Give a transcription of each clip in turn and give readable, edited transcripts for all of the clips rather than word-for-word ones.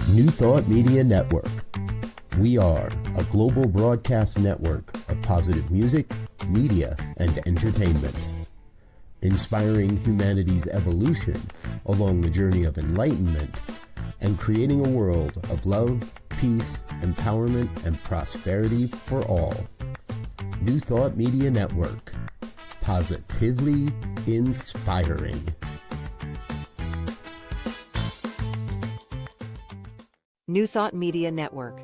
New Thought Media Network. We are a global broadcast network of positive music, media, and entertainment, inspiring humanity's evolution along the journey of enlightenment and creating a world of love, peace, empowerment, and prosperity for all. New Thought Media Network. Positively inspiring. New Thought Media Network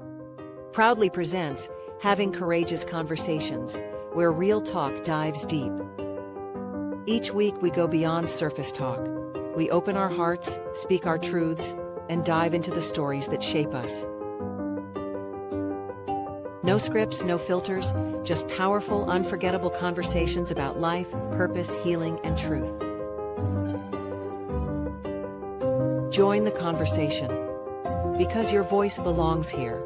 proudly presents Having Courageous Conversations, where real talk dives deep. Each week we go beyond surface talk. We open our hearts, speak our truths, and dive into the stories that shape us. No scripts, no filters, just powerful, unforgettable conversations about life, purpose, healing, and truth. Join the conversation, because your voice belongs here.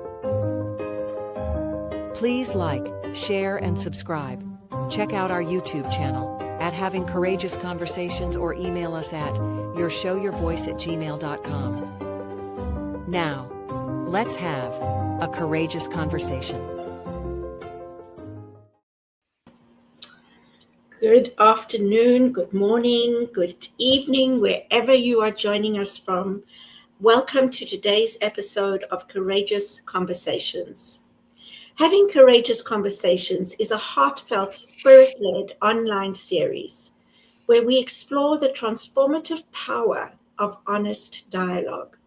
Please like, share, and subscribe. Check out our YouTube channel at Having Courageous Conversations or email us at yourshowyourvoice@gmail.com. Now, let's have a courageous conversation. Good afternoon, good morning, good evening, wherever you are joining us from. Welcome to today's episode of Courageous Conversations. Having Courageous Conversations is a heartfelt, spirit-led online series where we explore the transformative power of honest dialogue.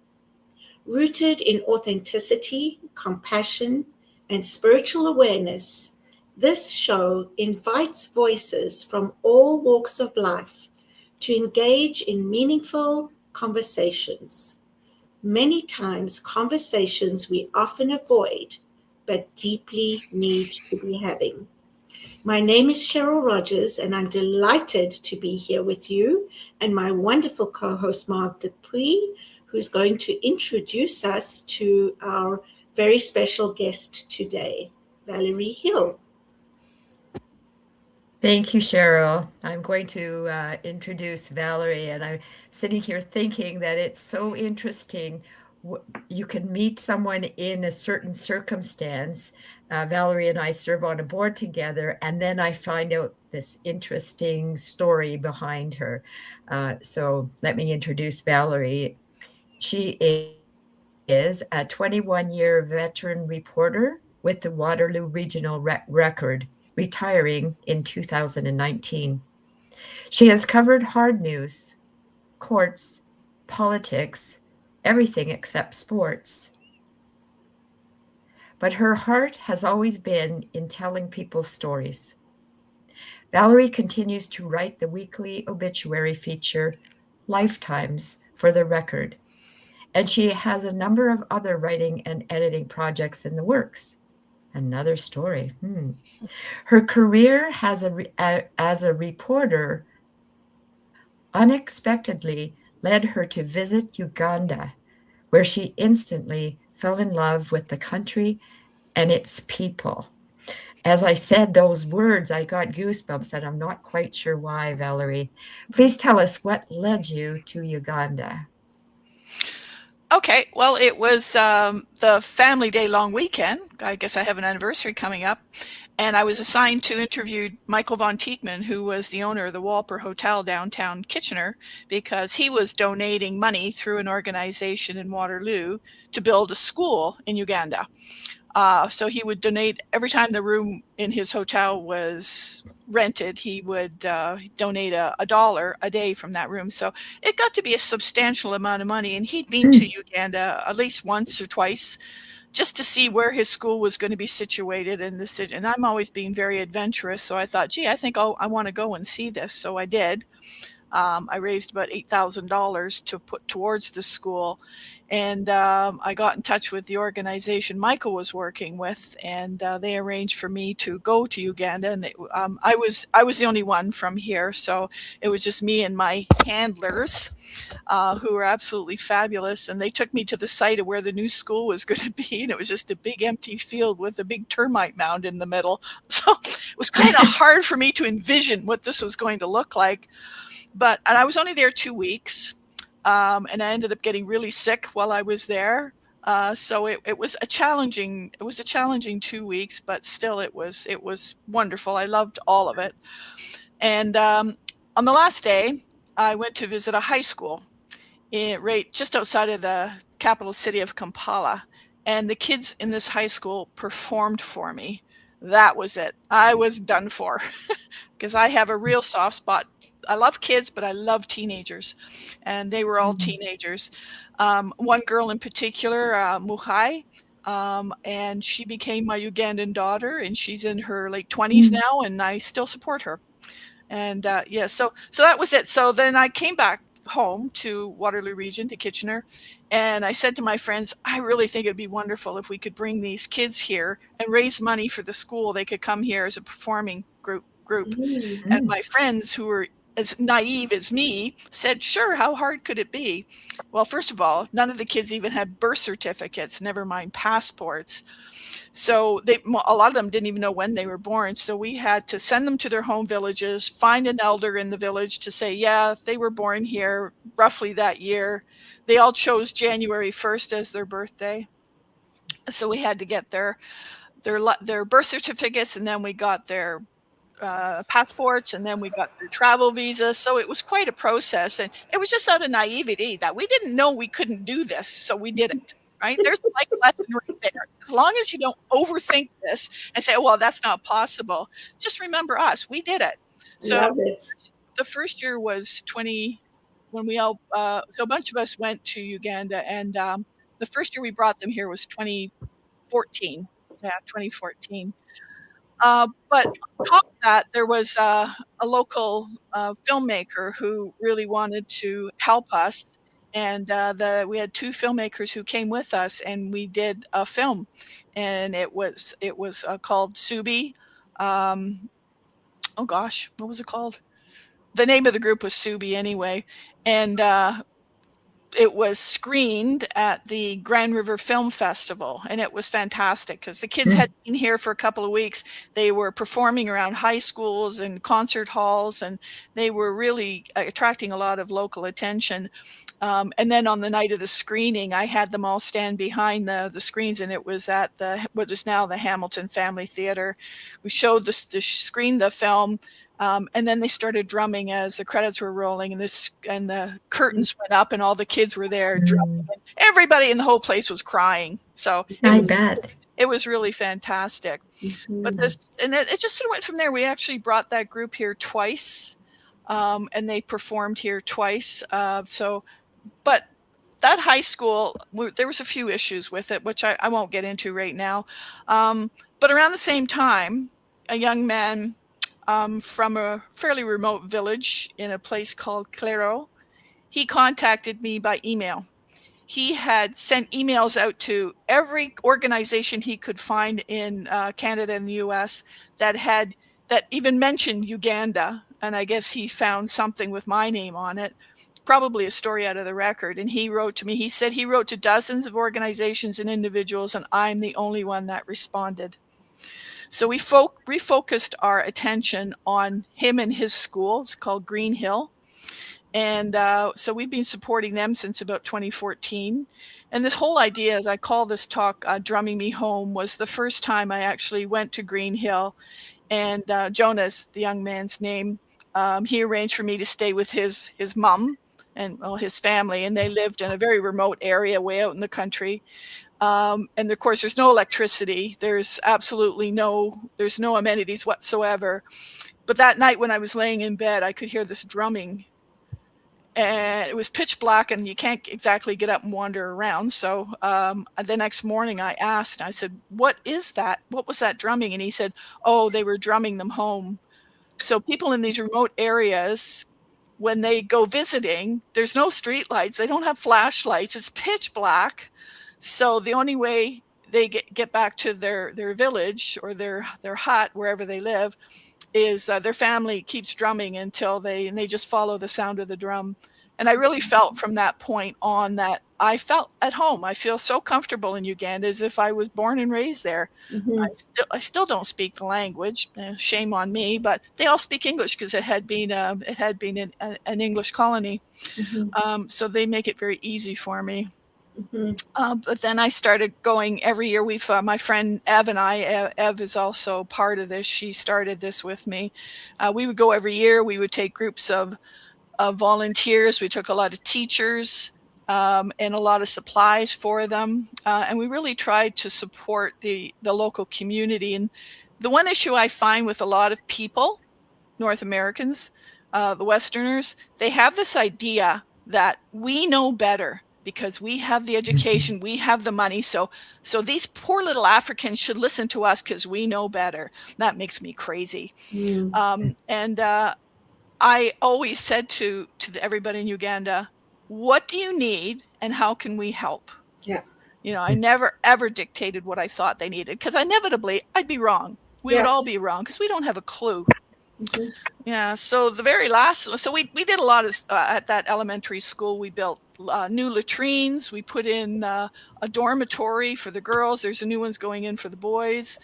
Rooted in authenticity, compassion, and spiritual awareness, this show invites voices from all walks of life to engage in meaningful conversations. Many times, conversations we often avoid, but deeply need to be having. My name is Cheryl Rogers, and I'm delighted to be here with you and my wonderful co-host, Mark Dupuis, who's going to introduce us to our very special guest today, Valerie Hill. Thank you, Cheryl. I'm going to introduce Valerie, and I'm sitting here thinking that it's so interesting. You can meet someone in a certain circumstance. Valerie and I serve on a board together, and then I find out this interesting story behind her. So let me introduce Valerie. She is a 21-year veteran reporter with the Waterloo Region Record, retiring in 2019. She has covered hard news, courts, politics, everything except sports. But her heart has always been in telling people stories. Valerie continues to write the weekly obituary feature, Lifetimes, for the Record, and she has a number of other writing and editing projects in the works. Another story. Her career as a reporter unexpectedly led her to visit Uganda, where she instantly fell in love with the country and its people. As I said those words, I got goosebumps, and I'm not quite sure why, Valerie. Please tell us what led you to Uganda. Okay, well, it was the family day long weekend. I guess I have an anniversary coming up. And I was assigned to interview Michael von Tieckmann, who was the owner of the Walper Hotel downtown Kitchener, because he was donating money through an organization in Waterloo to build a school in Uganda. So he would donate every time the room in his hotel was rented. He would donate $1 a day from that room. So it got to be a substantial amount of money. And he'd been to Uganda at least once or twice just to see where his school was going to be situated in the city. And I'm always being very adventurous. So I thought, gee, I think I want to go and see this. So I did. I raised about $8,000 to put towards the school. And I got in touch with the organization Michael was working with, and they arranged for me to go to Uganda. And I was the only one from here, so it was just me and my handlers, who were absolutely fabulous. And they took me to the site of where the new school was going to be, and it was just a big empty field with a big termite mound in the middle. So it was kind of hard for me to envision what this was going to look like. And I was only there 2 weeks, and I ended up getting really sick while I was there. So it was a challenging 2 weeks, but still it was wonderful. I loved all of it. And on the last day, I went to visit a high school right just outside of the capital city of Kampala. And the kids in this high school performed for me. That was it. I was done for because I have a real soft spot. I love kids, but I love teenagers. And they were all teenagers. One girl in particular, Muhai, and she became my Ugandan daughter, and she's in her late 20s now, and I still support her. And yeah, so that was it. So then I came back home to Waterloo Region, to Kitchener, and I said to my friends, I really think it'd be wonderful if we could bring these kids here and raise money for the school. They could come here as a performing group. And my friends, who were as naive as me, said, sure, how hard could it be? Well, first of all, none of the kids even had birth certificates, never mind passports. So a lot of them didn't even know when they were born. So we had to send them to their home villages, find an elder in the village to say, yeah, they were born here roughly that year. They all chose January 1st as their birthday. So we had to get their birth certificates, and then we got their passports, and then we got their travel visas. So it was quite a process, and it was just out of naivety that we didn't know we couldn't do this, so we did it. Right? There's a life lesson right there. As long as you don't overthink this and say, well, that's not possible, just remember us. We did it. So the first year was 20, when we all, so a bunch of us went to Uganda, and the first year we brought them here was 2014. Yeah, 2014. But on top of that, there was a local filmmaker who really wanted to help us. And we had 2 filmmakers who came with us, and we did a film, and it was called Subi. Oh gosh, what was it called? The name of the group was Subi anyway, and it was screened at the Grand River Film Festival, and it was fantastic because the kids had been here for a couple of weeks. They were performing around high schools and concert halls, and they were really attracting a lot of local attention. And then on the night of the screening, I had them all stand behind the screens, and it was at what is now the Hamilton Family Theater. We showed screened the film, and then they started drumming as the credits were rolling, and the curtains went up, and all the kids were there drumming. And everybody in the whole place was crying. So I bet it was really fantastic. But it just sort of went from there. We actually brought that group here twice, and they performed here twice. But that high school, there was a few issues with it, which I won't get into right now. But around the same time, a young man from a fairly remote village in a place called Claro, he contacted me by email. He had sent emails out to every organization he could find in Canada and the US that even mentioned Uganda. And I guess he found something with my name on it, probably a story out of the record. And he wrote to me. He said he wrote to dozens of organizations and individuals, and I'm the only one that responded. So we refocused our attention on him and his school. It's called Green Hill. And so we've been supporting them since about 2014. And this whole idea, as I call this talk, Drumming Me Home, was the first time I actually went to Green Hill. And Jonas, the young man's name, he arranged for me to stay with his mom and his family. And they lived in a very remote area way out in the country. And of course, there's no electricity. There's absolutely no amenities whatsoever. But that night when I was laying in bed, I could hear this drumming. And it was pitch black, and you can't exactly get up and wander around. So the next morning I asked, I said, what is that? What was that drumming? And he said, oh, they were drumming them home. So people in these remote areas, when they go visiting, there's no street lights. They don't have flashlights. It's pitch black. So the only way they get back to their village or their hut, wherever they live, is their family keeps drumming until they just follow the sound of the drum And I really felt from that point on that I felt at home. I feel so comfortable in Uganda as if I was born and raised there. I still don't speak the language. Shame on me, but they all speak English because it had been an English colony. So they make it very easy for me. But then I started going every year. My friend Ev and I, Ev is also part of this. She started this with me. We would go every year. We would take groups of volunteers. We took a lot of teachers and a lot of supplies for them. And we really tried to support the local community. And the one issue I find with a lot of people, North Americans, the Westerners, they have this idea that we know better because we have the education, we have the money. So these poor little Africans should listen to us because we know better. That makes me crazy. I always said to everybody in Uganda, what do you need and how can we help? I never, ever dictated what I thought they needed because inevitably I'd be wrong. We would all be wrong because we don't have a clue. So the very last, we did a lot of, at that elementary school, we built new latrines. We put in a dormitory for the girls. There's a new one's going in for the boys.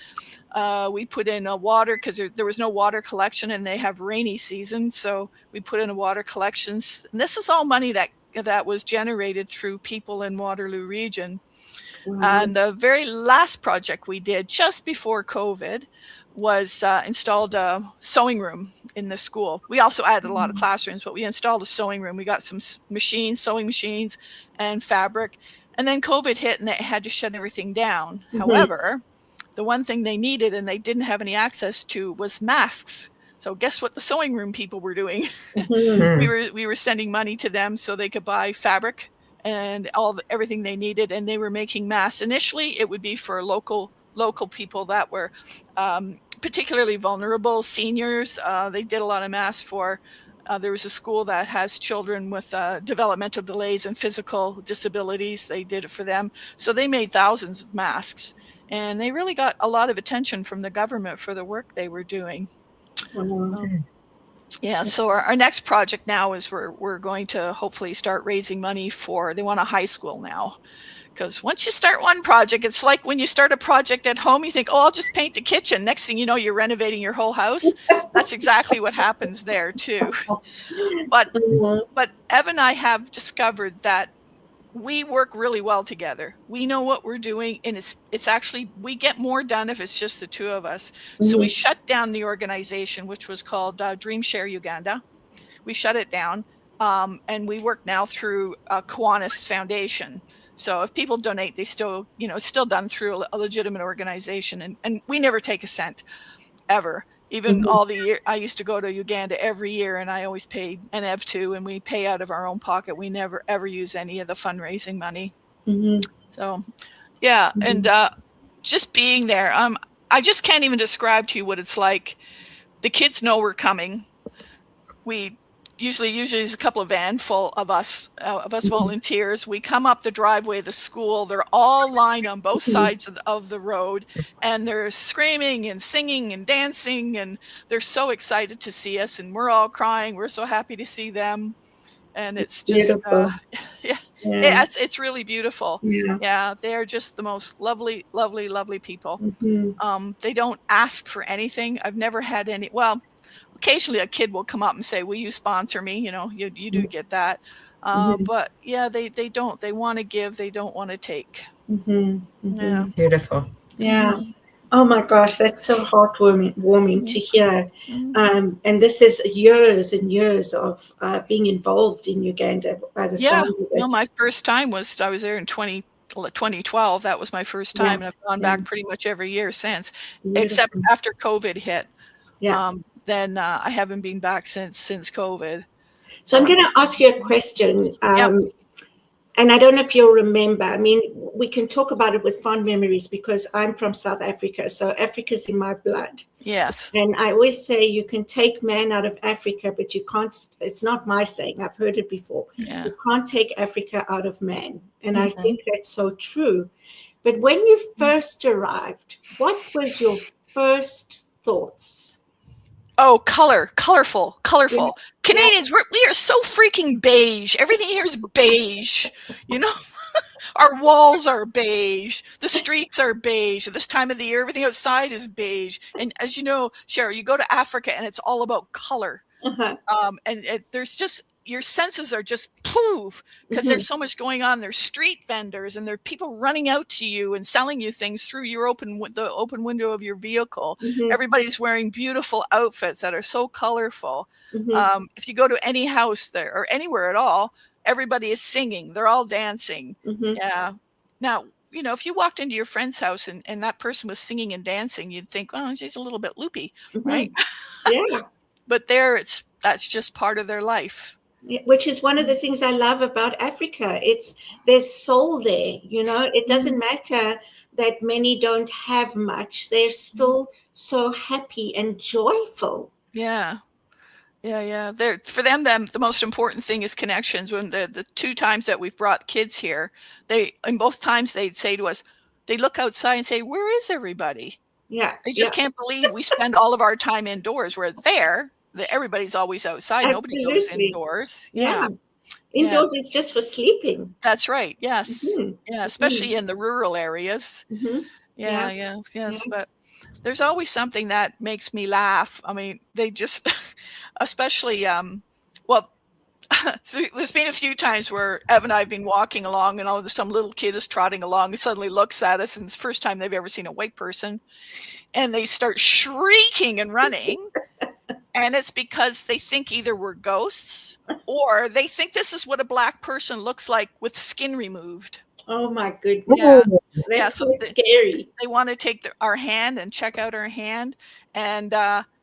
We put in a water because there was no water collection and they have rainy season. So we put in a water collection. And this is all money that was generated through people in Waterloo Region. And the very last project we did just before COVID was installed a sewing room in the school. We also added a lot of classrooms, but we installed a sewing room. We got some sewing machines and fabric. And then COVID hit and they had to shut everything down. However, the one thing they needed and they didn't have any access to was masks. So guess what the sewing room people were doing? We were sending money to them so they could buy fabric and everything they needed, and they were making masks. Initially, it would be for local people that were particularly vulnerable, seniors. They did a lot of masks for. There was a school that has children with developmental delays and physical disabilities. They did it for them. So they made thousands of masks, and they really got a lot of attention from the government for the work they were doing. So our next project now is we're going to hopefully start raising money they want a high school now. Because once you start one project, it's like when you start a project at home, you think, I'll just paint the kitchen. Next thing you know, you're renovating your whole house. That's exactly what happens there too. But Ev and I have discovered that we work really well together. We know what we're doing, and it's actually, we get more done if it's just the two of us. So we shut down the organization, which was called Dream Share Uganda. We shut it down, and we work now through Kiwanis Foundation. So if people donate, they still, it's still done through a legitimate organization, and we never take a cent, ever. Even all the year, I used to go to Uganda every year, and I always paid an Ev too, and we pay out of our own pocket. We never ever use any of the fundraising money. So, and just being there, I just can't even describe to you what it's like. The kids know we're coming. We usually there's a couple of van full of us volunteers. We come up the driveway of the school. They're all lined on both sides of the road, and they're screaming and singing and dancing, and they're so excited to see us, and we're all crying. We're so happy to see them, and it's just it's really beautiful. They're just the most lovely people. They don't ask for anything. I've never had any. Occasionally a kid will come up and say, will you sponsor me? You do get that. But they don't. They want to give. They don't want to take. Beautiful. Oh my gosh, that's so heartwarming to hear. And this is years and years of being involved in Uganda by the sounds of it. My first time I was there in 2012. That was my first time, and I've gone back pretty much every year since, except after COVID hit. Then I haven't been back since COVID. So I'm going to ask you a question. And I don't know if you'll remember. I mean, we can talk about it with fond memories because I'm from South Africa. So Africa's in my blood. Yes. And I always say you can take man out of Africa, but you can't. It's not my saying. I've heard it before. You can't take Africa out of man. And I think that's so true. But when you first arrived, what was your first thoughts? Oh, colorful. Canadians, we are so freaking beige. Everything here is beige. You know, our walls are beige. The streets are beige. At this time of the year, everything outside is beige. And as you know, Cheryl, you go to Africa and it's all about color. Uh-huh. And there's just, your senses are just poof, because there's so much going on. There's street vendors and there are people running out to you and selling you things through your the open window of your vehicle. Everybody's wearing beautiful outfits that are so colorful. If you go to any house there or anywhere at all, everybody is singing. They're all dancing. Yeah. Now, you know, if you walked into your friend's house and that person was singing and dancing, you'd think, oh, she's a little bit loopy, right? Yeah. But that's just part of their life. Which is one of the things I love about Africa. There's soul there, you know. It doesn't matter that many don't have much. They're still so happy and joyful. Yeah. For them, the most important thing is connections. When the 2 times that we've brought kids here, in both times they'd say to us, they look outside and say, "Where is everybody?" Yeah. They just can't believe we spend all of our time indoors. Where everybody's always outside. Absolutely. Nobody goes indoors. Yeah. Indoors is just for sleeping. That's right. Yes. Yeah. Especially in the rural areas. Yes. But there's always something that makes me laugh. I mean, they just, especially, there's been a few times where Ev and I have been walking along and some little kid is trotting along and suddenly looks at us and it's the first time they've ever seen a white person and they start shrieking and running. And it's because they think either we're ghosts or they think this is what a black person looks like with skin removed. Oh my goodness. Yeah. That's so scary. They want to take our hand and check out our hand. And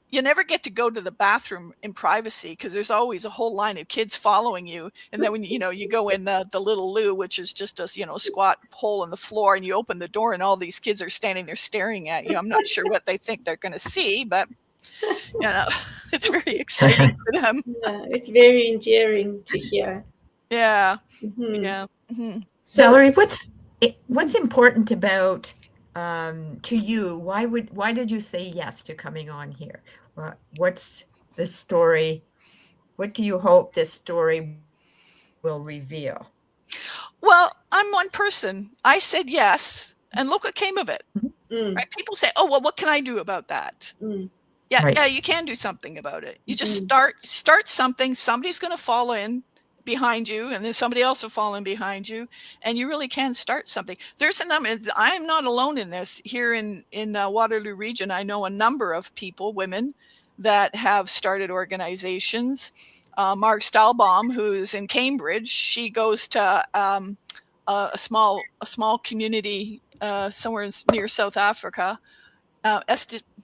you never get to go to the bathroom in privacy because there's always a whole line of kids following you. And then when you go in the little loo, which is just a squat hole in the floor, and you open the door and all these kids are standing there staring at you. I'm not sure what they think they're going to see, but it's very exciting for them. Yeah, it's very endearing to hear. Yeah. So, Valerie, what's important about to you? Why did you say yes to coming on here? What's the story? What do you hope this story will reveal? Well, I'm one person. I said yes, and look what came of it. Right? People say, "Oh, well, what can I do about that?" Yeah, right. Yeah, you can do something about it. You just start something. Somebody's going to fall in behind you, and then somebody else will fall in behind you, and you really can start something. There's a number. I'm not alone in this. Here in Waterloo Region, I know a number of people, women, that have started organizations. Mark Stahlbaum, who's in Cambridge, she goes to a small community somewhere near South Africa.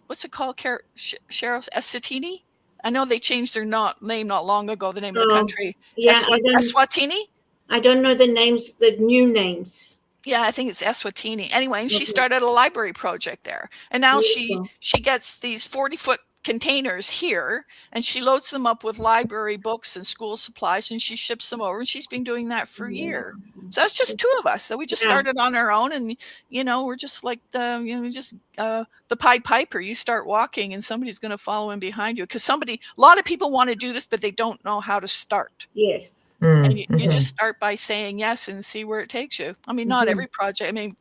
What's it called? Cheryl Eswatini? I know they changed their name not long ago, the name of the country. Yeah, Eswatini? I don't know the names, the new names. Yeah, I think it's Eswatini. Anyway, and she started a library project there. And now she gets these 40-foot containers here, and she loads them up with library books and school supplies, and she ships them over, and she's been doing that for a year. So that's just 2 of us that we just started on our own, and we're just like the Pied Piper. You start walking and somebody's going to follow in behind you, because a lot of people want to do this, but they don't know how to start. Yes. And you just start by saying yes and see where it takes you. I mean, not every project. I mean,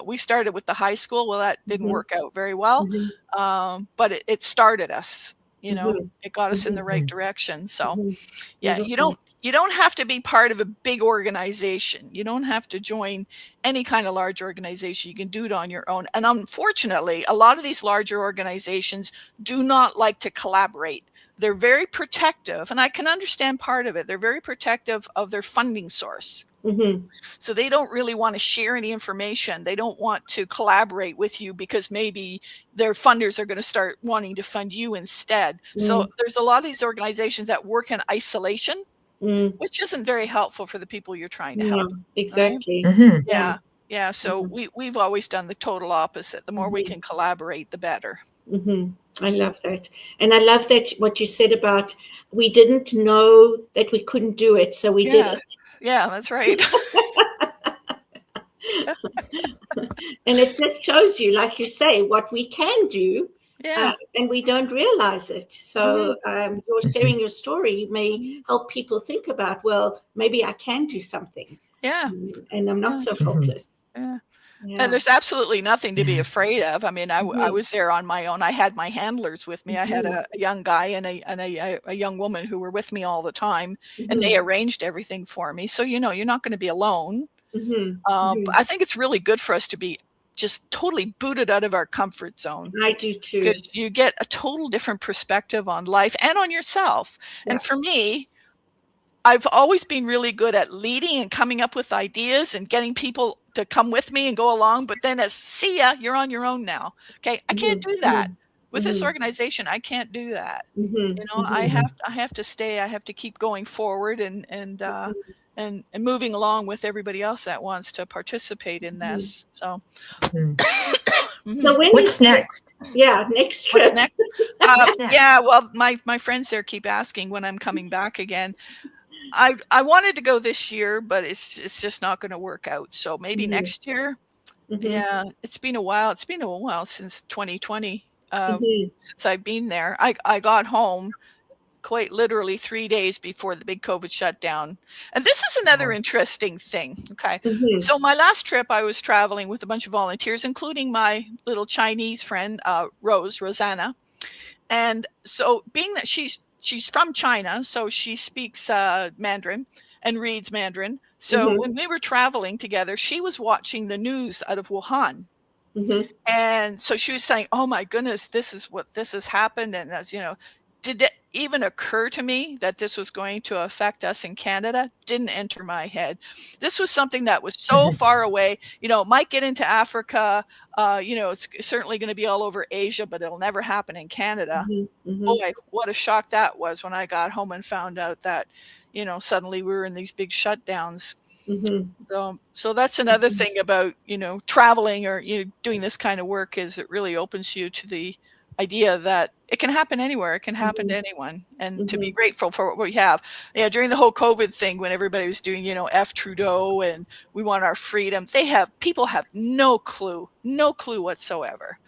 we started with the high school. Well, that didn't work out very well. But it started us, it got us in the right direction. So you don't have to be part of a big organization. You don't have to join any kind of large organization. You can do it on your own. And unfortunately, a lot of these larger organizations do not like to collaborate. They're very protective, and I can understand part of it. They're very protective of their funding source. So they don't really want to share any information. They don't want to collaborate with you because maybe their funders are going to start wanting to fund you instead. So there's a lot of these organizations that work in isolation, which isn't very helpful for the people you're trying to help. Exactly. Right? Yeah. So we've always done the total opposite. The more we can collaborate, the better. I love that. And I love that what you said about we didn't know that we couldn't do it, so we did it. Yeah, that's right. And it just shows you, like you say, what we can do Yeah. And we don't realize it. So you're sharing your story may help people think about, well, maybe I can do something. Yeah. And I'm not so hopeless. Yeah. Yeah. And there's absolutely nothing to be afraid of. I mean, I was there on my own. I had my handlers with me. I had a young guy and a young woman who were with me all the time, and they arranged everything for me. So, you're not going to be alone. But I think it's really good for us to be just totally booted out of our comfort zone. I do too. Because you get a total different perspective on life and on yourself. Yeah. And for me, I've always been really good at leading and coming up with ideas and getting people to come with me and go along. But then see ya, you're on your own now. Okay. I can't do that with this organization. I can't do that. I have to stay. I have to keep going forward and moving along with everybody else that wants to participate in this. So, So what's next? Yeah, next trip. What's next? Yeah, well, my friends there keep asking when I'm coming back again. I wanted to go this year, but it's just not going to work out. So maybe next year. Yeah, it's been a while. It's been a while since 2020. Since I've been there. I got home quite literally 3 days before the big COVID shutdown. And this is another interesting thing. Okay. So my last trip, I was traveling with a bunch of volunteers, including my little Chinese friend, Rosanna. And so being that she's from China, so she speaks Mandarin and reads Mandarin. So when we were traveling together, she was watching the news out of Wuhan. And so she was saying, oh my goodness, this has happened. And as did it even occur to me that this was going to affect us in Canada? Didn't enter my head. This was something that was so far away. It might get into Africa. It's certainly going to be all over Asia, but it'll never happen in Canada. Boy, what a shock that was when I got home and found out that, suddenly we were in these big shutdowns. So that's another thing about, traveling or, doing this kind of work is it really opens you to the idea that it can happen anywhere. It can happen to anyone, and to be grateful for what we have. Yeah. During the whole COVID thing, when everybody was doing, F Trudeau and we want our freedom, people have no clue whatsoever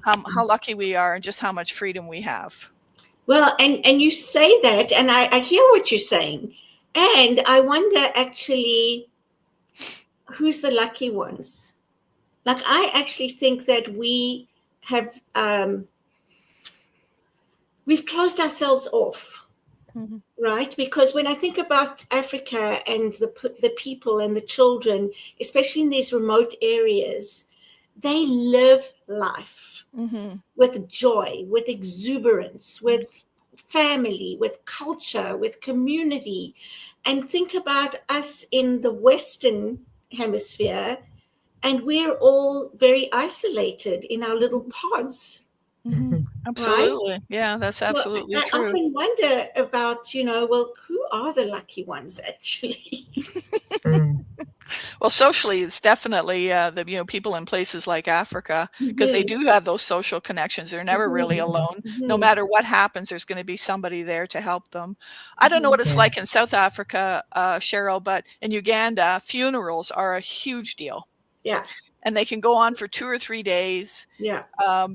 how lucky we are and just how much freedom we have. Well, and you say that, and I hear what you're saying. And I wonder actually, who's the lucky ones? Like, I actually think that we have, we've closed ourselves off, right? Because when I think about Africa and the people and the children, especially in these remote areas, they live life with joy, with exuberance, with family, with culture, with community. And think about us in the Western hemisphere, and we're all very isolated in our little pods. Absolutely. Right? Yeah, that's absolutely true. I often wonder about, well, who are the lucky ones actually? Well, socially, it's definitely the people in places like Africa, because they do have those social connections. They're never really alone. No matter what happens, there's going to be somebody there to help them. I don't know what it's like in South Africa, Cheryl, but in Uganda, funerals are a huge deal. Yeah. And they can go on for 2 or 3 days. Yeah.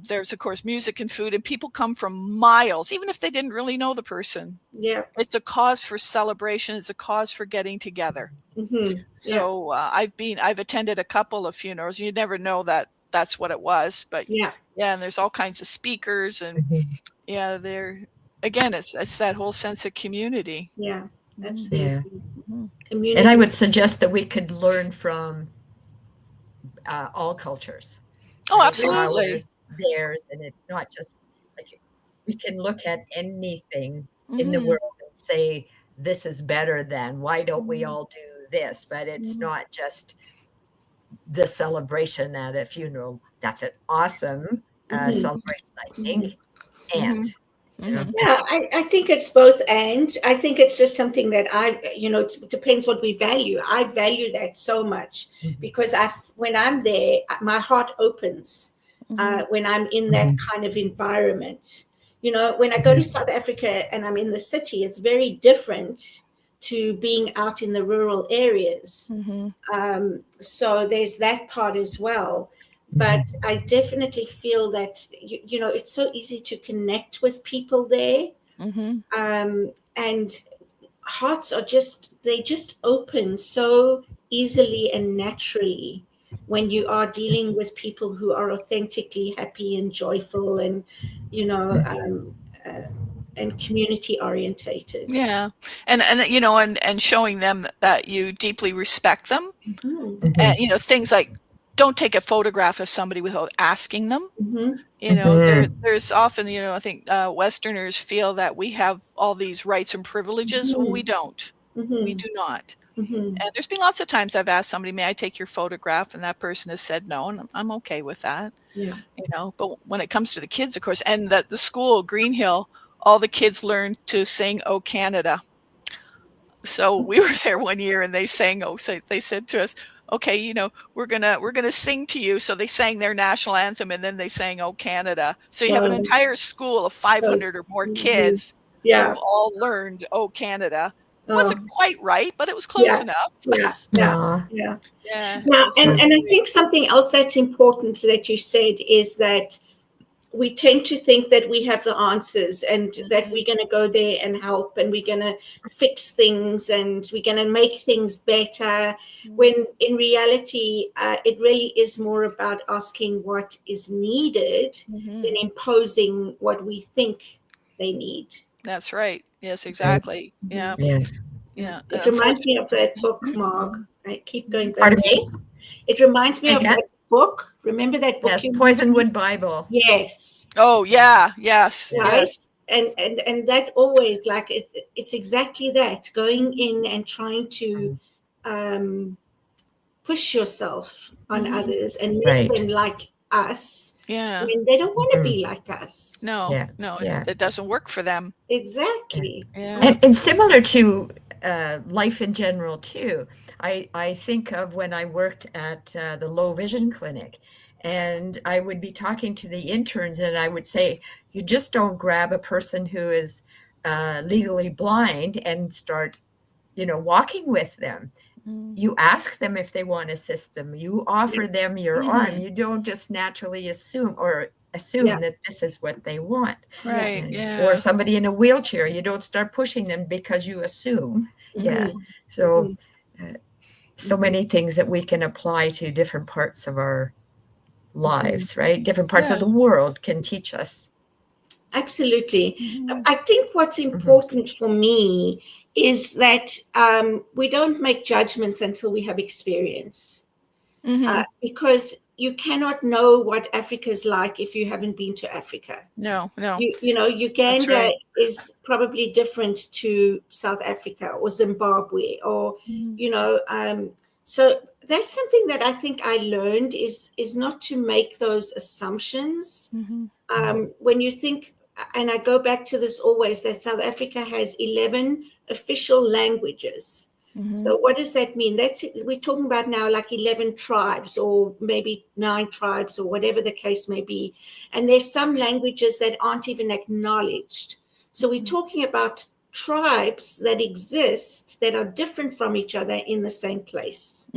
There's, of course, music and food, and people come from miles, even if they didn't really know the person. Yeah. It's a cause for celebration. It's a cause for getting together. So I've attended a couple of funerals. You never know that that's what it was, but and there's all kinds of speakers, and it's that whole sense of community. Yeah, absolutely. Community. And I would suggest that we could learn from all cultures. Oh, absolutely. Theirs, and it's not just like we can look at anything in the world and say this is better than, why don't we all do this? But it's not just the celebration at a funeral. That's an awesome celebration, I think. And I think it's both, and I think it's just something that it depends what we value. I value that so much because when I'm there, my heart opens when I'm in that kind of environment. When I go to South Africa and I'm in the city, it's very different to being out in the rural areas. So there's that part as well. but I definitely feel that, you know, it's so easy to connect with people there. And hearts are they just open so easily and naturally when you are dealing with people who are authentically happy and joyful and, you know, and community orientated. Yeah. And you know, and showing them that you deeply respect them. And, you know, things like don't take a photograph of somebody without asking them. You know, there's often, you know, I think Westerners feel that we have all these rights and privileges. Well, we don't. We do not. And there's been lots of times I've asked somebody, may I take your photograph? And that person has said no, and I'm okay with that. Yeah. You know, but when it comes to the kids, of course, and the school, Green Hill, all the kids learned to sing "Oh Canada." So we were there one year and they sang, they said to us, okay, you know, we're gonna sing to you. So they sang their national anthem and then they sang "Oh Canada." So you have an entire school of 500 or more kids who've all learned "Oh Canada." It wasn't quite right, but it was close enough. Now, and I think something else that's important that you said is that we tend to think that we have the answers and that we're going to go there and help and we're going to fix things and we're going to make things better, when in reality, it really is more about asking what is needed than imposing what we think they need. That's right. Yes, exactly. Yeah. It reminds me of that book, Marg. I keep going back. Pardon me? It reminds me of that book. Remember that book? Yes, Poisonwood Bible. Yes. Oh yeah. Yes. Right. Yes. And that always, like, it's exactly that, going in and trying to push yourself on others and make them like us. Yeah. I mean, they don't want to be like us. No, it doesn't work for them. Exactly. Yeah. And similar to life in general too, I think of when I worked at the low vision clinic, and I would be talking to the interns and I would say, you just don't grab a person who is legally blind and start, you know, walking with them. You ask them if they want a system. You offer them your arm. You don't just naturally assume that this is what they want. Right. Or somebody in a wheelchair, you don't start pushing them because you assume. So so many things that we can apply to different parts of our lives, right? Different parts of the world can teach us. Absolutely. I think what's important for me is that we don't make judgments until we have experience, because you cannot know what Africa is like if you haven't been to Africa. No. You know, Uganda is probably different to South Africa or Zimbabwe or, you know, so that's something that I think I learned is not to make those assumptions. When you think, and I go back to this always, that South Africa has 11 official languages. So what does that mean? We're talking about now like 11 tribes or maybe 9 tribes or whatever the case may be. And there's some languages that aren't even acknowledged. So we're talking about tribes that exist that are different from each other in the same place.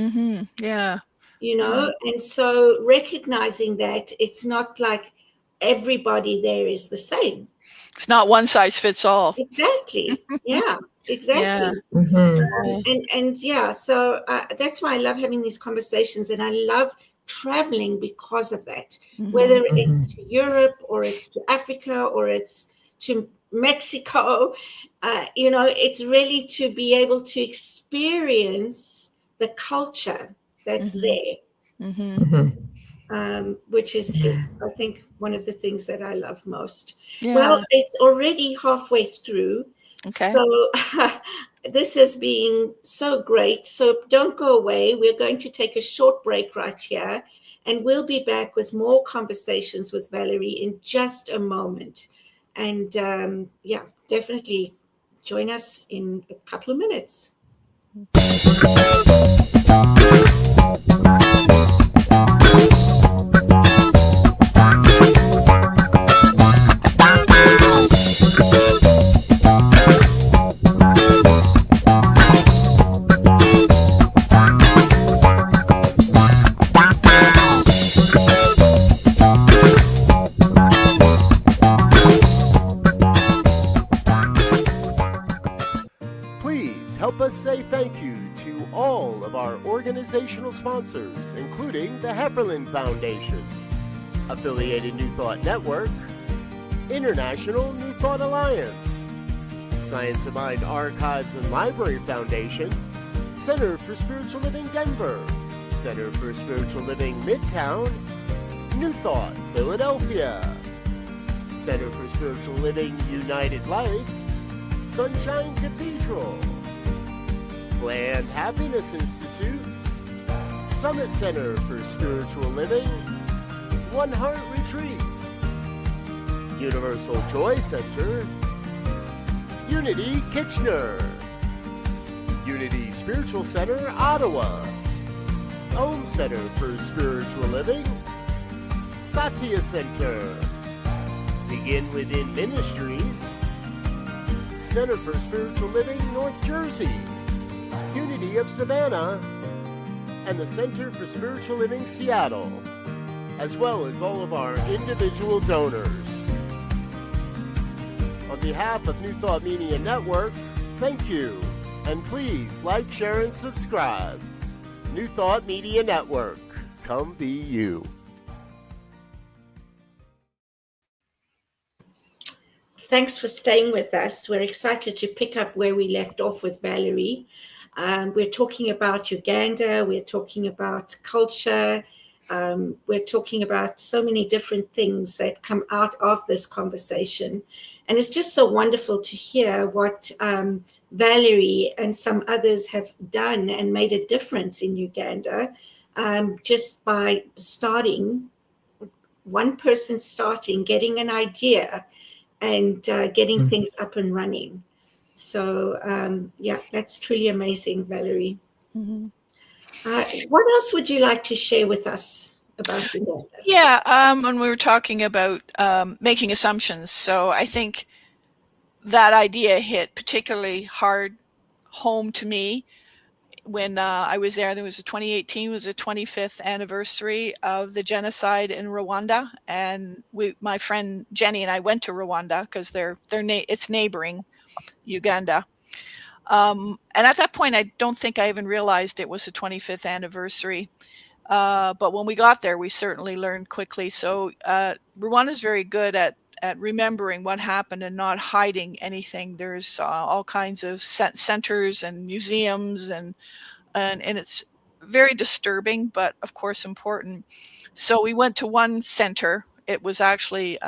Yeah. You know, and so recognizing that it's not like everybody there is the same. It's not one size fits all. Exactly. Yeah, exactly. So that's why I love having these conversations, and I love traveling because of that, whether it's to Europe or it's to Africa or it's to Mexico, you know, it's really to be able to experience the culture that's there. Which is I think one of the things that I love most. Well, it's already halfway through. So this has been so great. So don't go away. We're going to take a short break right here, and we'll be back with more conversations with Valerie in just a moment. And definitely join us in a couple of minutes. of our organizational sponsors, including the Hepperlin Foundation, Affiliated New Thought Network, International New Thought Alliance, Science of Mind Archives and Library Foundation, Center for Spiritual Living Denver, Center for Spiritual Living Midtown, New Thought Philadelphia, Center for Spiritual Living United Life, Sunshine Cathedral, Planned Happiness Institute, Summit Center for Spiritual Living, One Heart Retreats, Universal Joy Center, Unity Kitchener, Unity Spiritual Center Ottawa, Om Center for Spiritual Living, Satya Center, Begin Within Ministries, Center for Spiritual Living North Jersey, Unity of Savannah, and the Center for Spiritual Living Seattle, as well as all of our individual donors. On behalf of New Thought Media Network, thank you, and please like, share, and subscribe. New Thought Media Network, come be you. Thanks for staying with us. We're excited to pick up where we left off with Valerie. We're talking about Uganda, we're talking about culture, we're talking about so many different things that come out of this conversation. And it's just so wonderful to hear what Valerie and some others have done and made a difference in Uganda, just by starting, one person starting, getting an idea, and getting things up and running. So, yeah, that's truly amazing, Valerie. Mm-hmm. What else would you like to share with us about Uganda? Yeah, when we were talking about making assumptions, so I think that idea hit particularly hard home to me when I was there. There was 2018 was the 25th anniversary of the genocide in Rwanda, and my friend Jenny and I went to Rwanda because it's neighboring Uganda. And at that point, I don't think I even realized it was the 25th anniversary. But when we got there, we certainly learned quickly. So Rwanda is very good at remembering what happened and not hiding anything. There's all kinds of centers and museums, and it's very disturbing, but of course important. So we went to one center. It was actually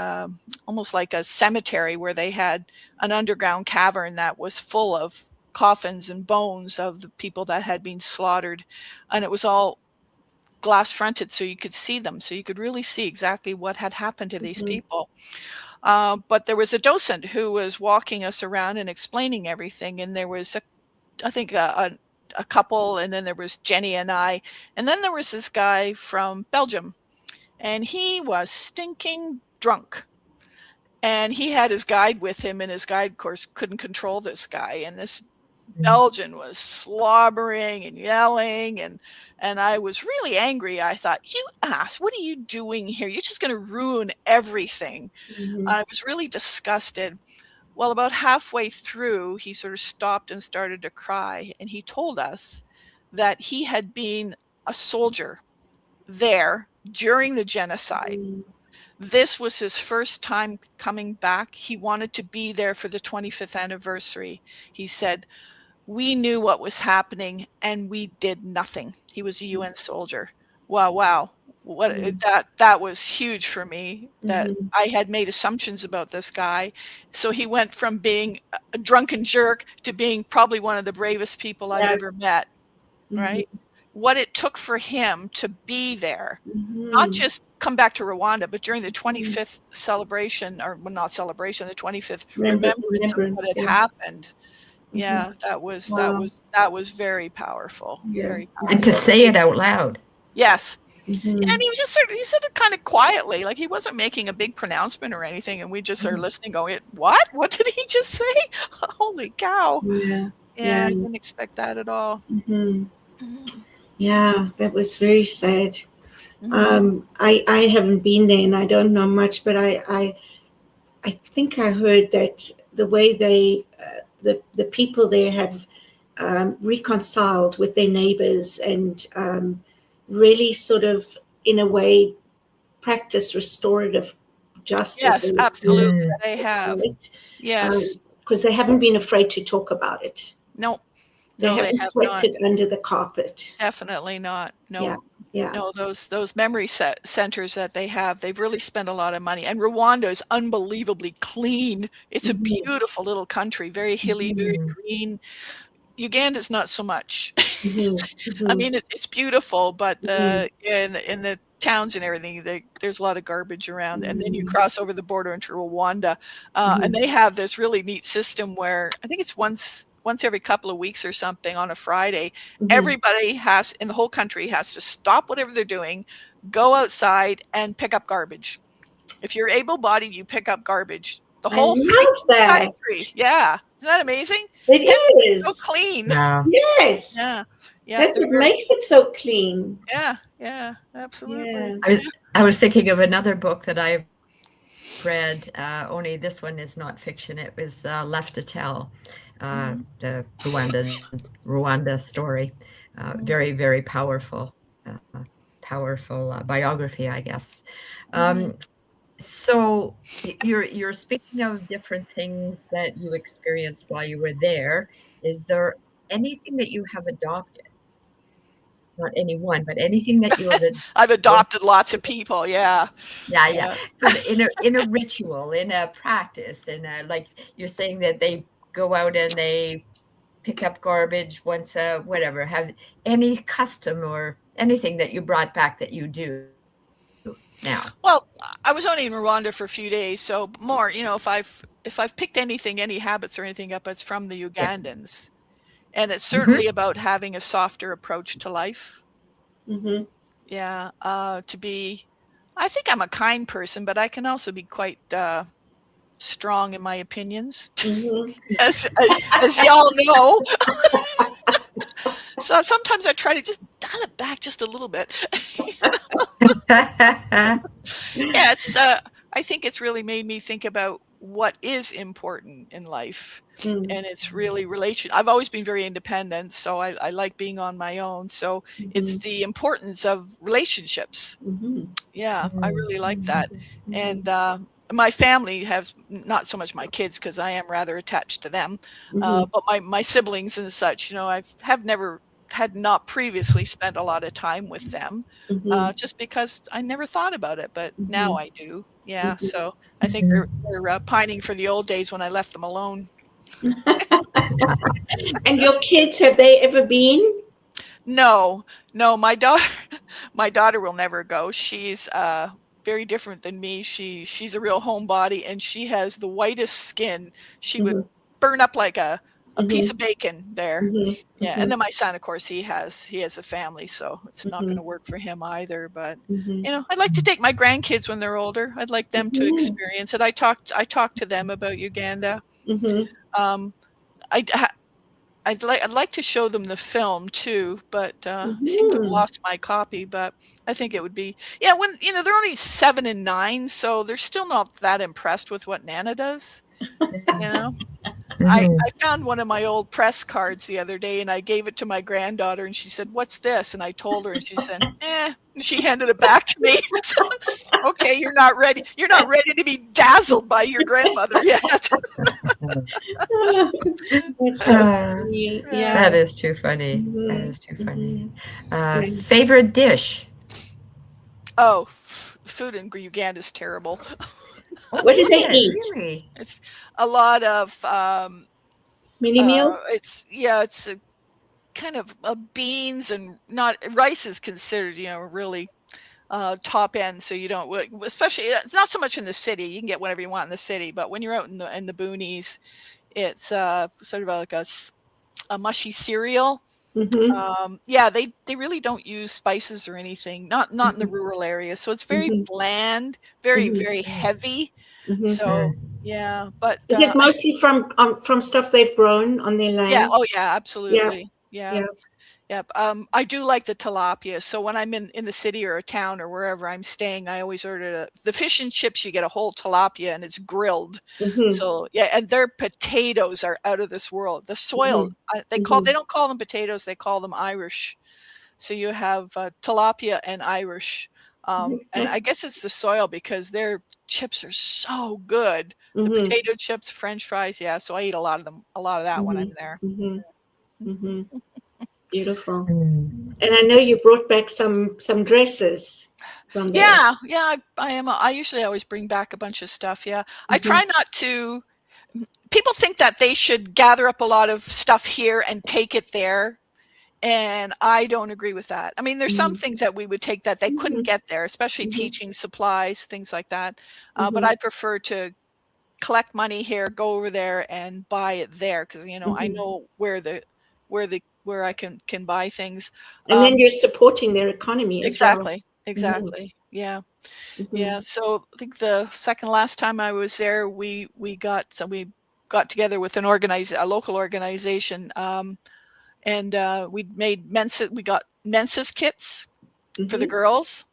almost like a cemetery where they had an underground cavern that was full of coffins and bones of the people that had been slaughtered. And it was all glass fronted, so you could see them. So you could really see exactly what had happened to these people. But there was a docent who was walking us around and explaining everything. And there was, I think, a couple, and then there was Jenny and I. And then there was this guy from Belgium. And he was stinking drunk. And he had his guide with him, and his guide, of course, couldn't control this guy. And this Belgian was slobbering and yelling, and I was really angry. I thought, you ass, what are you doing here? You're just going to ruin everything. I was really disgusted. Well, about halfway through, he sort of stopped and started to cry. And he told us that he had been a soldier there during the genocide. This was his first time coming back. He wanted to be there for the 25th anniversary. He said, we knew what was happening and we did nothing. He was a UN soldier. Wow. That was huge for me, that I had made assumptions about this guy. So he went from being a drunken jerk to being probably one of the bravest people I've ever met, right? What it took for him to be there, not just come back to Rwanda, but during the 25th celebration, or well, not celebration, the 25th remembrance of what had happened. Yeah, that was very powerful. Very powerful. And to say it out loud. Yes. And he was just he said it kind of quietly, like he wasn't making a big pronouncement or anything, and we just are listening, going, what did he just say? Holy cow. I didn't expect that at all. Yeah, that was very sad. I haven't been there and I don't know much, but I think I heard that the way they the people there have reconciled with their neighbors and really sort of, in a way, practice restorative justice. Yes, absolutely. Mm. They have. Yes. Because they haven't been afraid to talk about it. No. They No, they haven't have swept not. it under the carpet. Definitely not. No. Yeah. Yeah. No, those memory centers that they have, they've really spent a lot of money. And Rwanda is unbelievably clean. It's a beautiful little country, very hilly, very green. Uganda's not so much. I mean, it's beautiful, but in the towns and everything, there's a lot of garbage around. And then you cross over the border into Rwanda, and they have this really neat system where I think it's once every couple of weeks or something on a Friday, everybody in the whole country has to stop whatever they're doing, go outside and pick up garbage. If you're able-bodied, you pick up garbage. The whole country. Yeah. Isn't that amazing? It is. So clean. Yeah. Yes. Yeah. Yeah. That's what makes it so clean. Yeah. Yeah. Absolutely. Yeah. I was thinking of another book that I've read, only this one is not fiction. It was Left to Tell, the Rwanda story. Very, very powerful biography, I guess. So you're speaking of different things that you experienced while you were there. Is there anything that you have adopted? Not any one, but anything that you have I've adopted lots of people. Yeah. Yeah. But in a ritual, in a practice, like you're saying that they go out and they pick up garbage once whatever. Have any custom or anything that you brought back that you do now? Well, I was only in Rwanda for a few days, so more, if I've picked anything, any habits or anything up, it's from the Ugandans. And it's certainly about having a softer approach to life. Yeah. I think I'm a kind person, but I can also be quite strong in my opinions, as y'all know. So sometimes I try to just dial it back just a little bit. Yeah, I think it's really made me think about what is important in life. And it's really I've always been very independent, so I like being on my own. So it's the importance of relationships. Yeah, I really like that. And my family has, not so much my kids, because I am rather attached to them, but my siblings and such, had not previously spent a lot of time with them, just because I never thought about it, but now I do. Yeah, so I think they're pining for the old days when I left them alone. And your kids, have they ever been? No, my daughter will never go. She's very different than me. She's a real homebody, and she has the whitest skin. She would burn up like a piece of bacon there. Yeah, and then my son, of course, he has a family, so it's not going to work for him either. But I'd like to take my grandkids when they're older. I'd like them to experience it. I talked to them about Uganda. I'd like to show them the film too, but I seem to have lost my copy. But I think it would be, when they're only 7 and 9, so they're still not that impressed with what Nana does. I found one of my old press cards the other day, and I gave it to my granddaughter, and she said, "What's this?" And I told her, and she said, "Eh." And she handed it back to me. Okay, you're not ready. You're not ready to be dazzled by your grandmother yet. That's so funny. Yeah. That is too funny. That is too funny. Favorite dish? Oh, food in Uganda is terrible. What do they eat? Really? It's a lot of mini meal. It's a kind of beans, and not rice is considered really top end. So you don't, especially, it's not so much in the city. You can get whatever you want in the city, but when you're out in the boonies, it's sort of like a mushy cereal. They really don't use spices or anything, not in the rural areas. So it's very bland, very, very heavy. So but is it mostly from stuff they've grown on their land? Yeah. Oh yeah, absolutely. Yeah. Yep. I do like the tilapia. So when I'm in the city or a town or wherever I'm staying, I always order the fish and chips. You get a whole tilapia and it's grilled. Mm-hmm. So yeah, and their potatoes are out of this world. The soil, they don't call them potatoes, they call them Irish. So you have tilapia and Irish. And I guess it's the soil because their chips are so good. The Mm-hmm. potato chips, French fries, yeah. So I eat a lot of that when I'm there. Mm-hmm. Mm-hmm. Beautiful. Mm. And I know you brought back some dresses from there. Yeah, I usually always bring back a bunch of stuff. Yeah. I Mm-hmm. try not to. People think that they should gather up a lot of stuff here and take it there. And I don't agree with that. I mean, there's some things that we would take that they couldn't get there, especially teaching supplies, things like that. But I prefer to collect money here, go over there and buy it there because I know where I can buy things. And then you're supporting their economy as well. Exactly. Yeah. Mm-hmm. Yeah. So I think the second last time I was there, we got together with a local organization, and we got Mensa's kits for the girls.